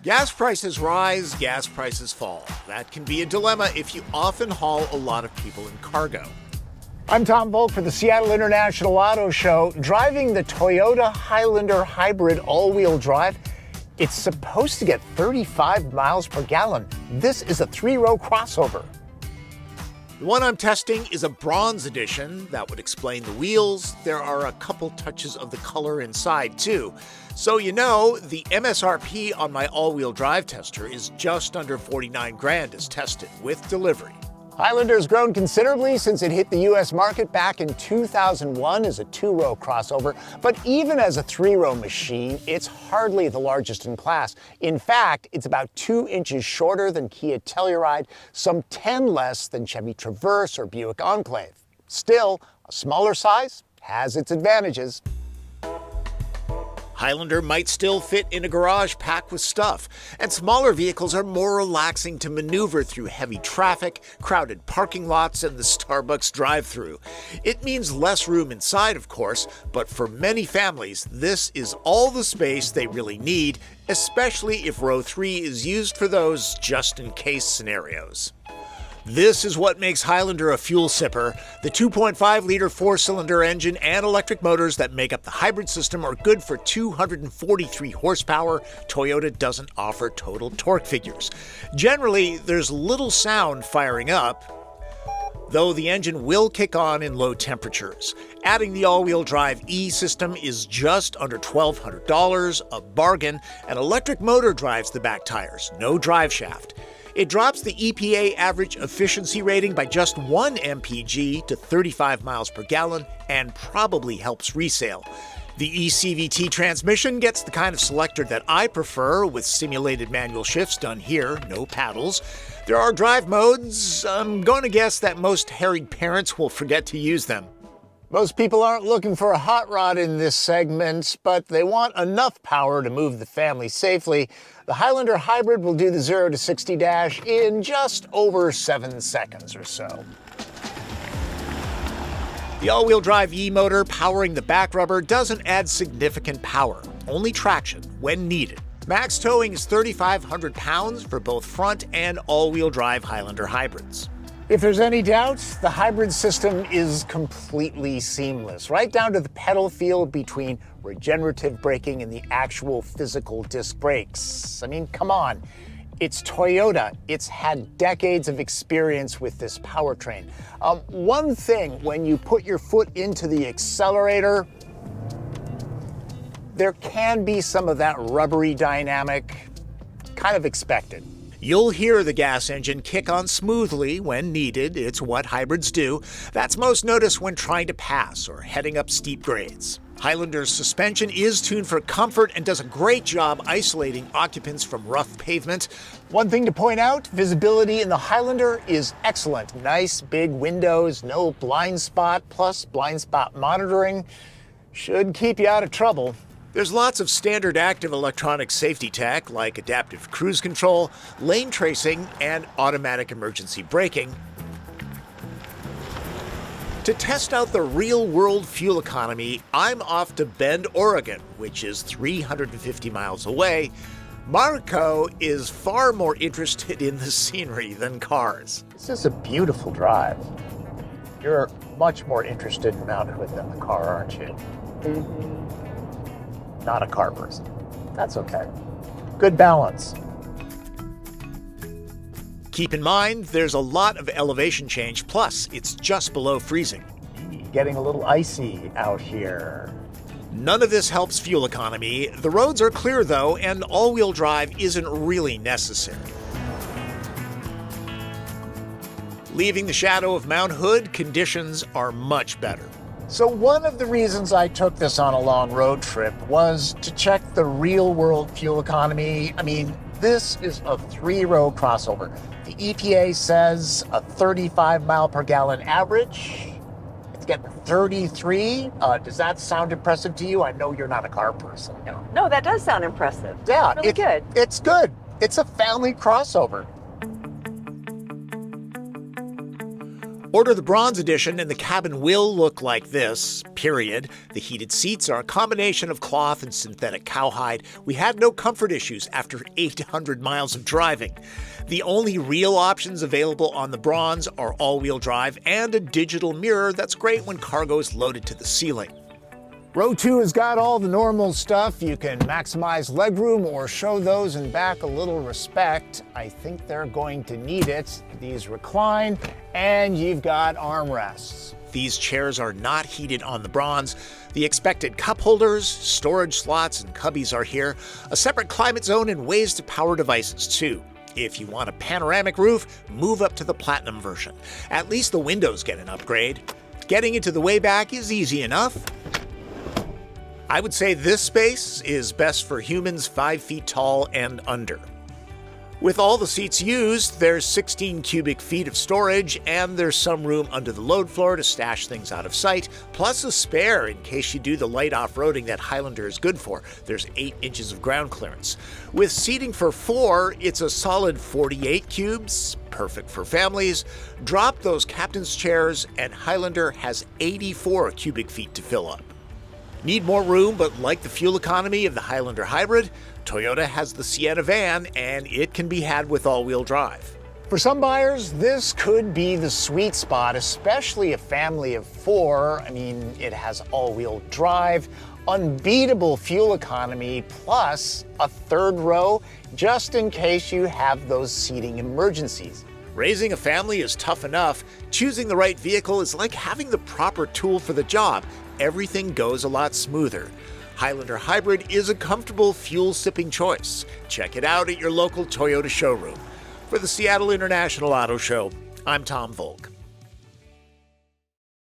Gas prices rise, gas prices fall. That can be a dilemma if you often haul a lot of people in cargo. I'm Tom Voelk for the Seattle International Auto Show. Driving the Toyota Highlander Hybrid all-wheel drive, it's supposed to get 35 miles per gallon. This is a three-row crossover. The one I'm testing is a bronze edition. That would explain the wheels. There are a couple touches of the color inside, too. So you know, the MSRP on my all-wheel drive tester is just under $49,000 as tested with delivery. Highlander's grown considerably since it hit the U.S. market back in 2001 as a two-row crossover, but even as a three-row machine, it's hardly the largest in class. In fact, it's about 2 inches shorter than Kia Telluride, some 10 less than Chevy Traverse or Buick Enclave. Still, a smaller size has its advantages. Highlander might still fit in a garage packed with stuff, and smaller vehicles are more relaxing to maneuver through heavy traffic, crowded parking lots, and the Starbucks drive-thru. It means less room inside, of course, but for many families, this is all the space they really need, especially if row 3 is used for those just-in-case scenarios. This is what makes Highlander a fuel sipper. The 2.5-liter four-cylinder engine and electric motors that make up the hybrid system are good for 243 horsepower. Toyota doesn't offer total torque figures. Generally, there's little sound firing up, though the engine will kick on in low temperatures. Adding the all-wheel drive E system is just under $1,200, a bargain. An electric motor drives the back tires, no drive shaft. It drops the EPA average efficiency rating by just 1 mpg to 35 miles per gallon and probably helps resale. The eCVT transmission gets the kind of selector that I prefer, with simulated manual shifts done here, no paddles. There are drive modes. I'm going to guess that most harried parents will forget to use them. Most people aren't looking for a hot rod in this segment, but they want enough power to move the family safely. The Highlander Hybrid will do the 0 to 60 dash in just over 7 seconds or so. The all-wheel drive E-motor powering the back rubber doesn't add significant power, only traction when needed. Max towing is 3,500 pounds for both front and all-wheel drive Highlander hybrids. If there's any doubt, the hybrid system is completely seamless, right down to the pedal feel between regenerative braking and the actual physical disc brakes. I mean, come on. It's Toyota. It's had decades of experience with this powertrain. One thing, when you put your foot into the accelerator, there can be some of that rubbery dynamic, kind of expected. You'll hear the gas engine kick on smoothly when needed. It's what hybrids do. That's most noticed when trying to pass or heading up steep grades. Highlander's suspension is tuned for comfort and does a great job isolating occupants from rough pavement. One thing to point out, visibility in the Highlander is excellent. Nice big windows, no blind spot, plus blind spot monitoring should keep you out of trouble. There's lots of standard active electronic safety tech like adaptive cruise control, lane tracing, and automatic emergency braking. To test out the real-world fuel economy, I'm off to Bend, Oregon, which is 350 miles away. Marco is far more interested in the scenery than cars. This is a beautiful drive. You're much more interested in Mount Hood than the car, aren't you? Not a car person. That's okay. Good balance. Keep in mind, there's a lot of elevation change, plus it's just below freezing. Getting a little icy out here. None of this helps fuel economy. The roads are clear though, and all-wheel drive isn't really necessary. Leaving the shadow of Mount Hood, conditions are much better. So one of the reasons I took this on a long road trip was to check the real-world fuel economy. I mean, this is a three-row crossover. The EPA says a 35 mile per gallon average. It's getting 33. Does that sound impressive to you? I know you're not a car person. No, that does sound impressive. Yeah, really good. It's good. It's a family crossover. Order the Bronze Edition and the cabin will look like this, period. The heated seats are a combination of cloth and synthetic cowhide. We had no comfort issues after 800 miles of driving. The only real options available on the Bronze are all-wheel drive and a digital mirror that's great when cargo is loaded to the ceiling. Row 2 has got all the normal stuff. You can maximize legroom or show those in back a little respect. I think they're going to need it. These recline, and you've got armrests. These chairs are not heated on the Bronze. The expected cup holders, storage slots, and cubbies are here. A separate climate zone and ways to power devices too. If you want a panoramic roof, move up to the Platinum version. At least the windows get an upgrade. Getting into the way back is easy enough. I would say this space is best for humans 5 feet tall and under. With all the seats used, there's 16 cubic feet of storage, and there's some room under the load floor to stash things out of sight, plus a spare in case you do the light off-roading that Highlander is good for. There's 8 inches of ground clearance. With seating for 4, it's a solid 48 cubes, perfect for families. Drop those captain's chairs, and Highlander has 84 cubic feet to fill up. Need more room but like the fuel economy of the Highlander Hybrid? Toyota has the Sienna van, and it can be had with all-wheel drive. For some buyers, this could be the sweet spot, especially a family of 4. I mean, it has all-wheel drive, unbeatable fuel economy, plus a 3rd row, just in case you have those seating emergencies. Raising a family is tough enough. Choosing the right vehicle is like having the proper tool for the job. Everything goes a lot smoother. Highlander Hybrid is a comfortable, fuel-sipping choice. Check it out at your local Toyota showroom. For the Seattle International Auto Show, I'm Tom Voelk.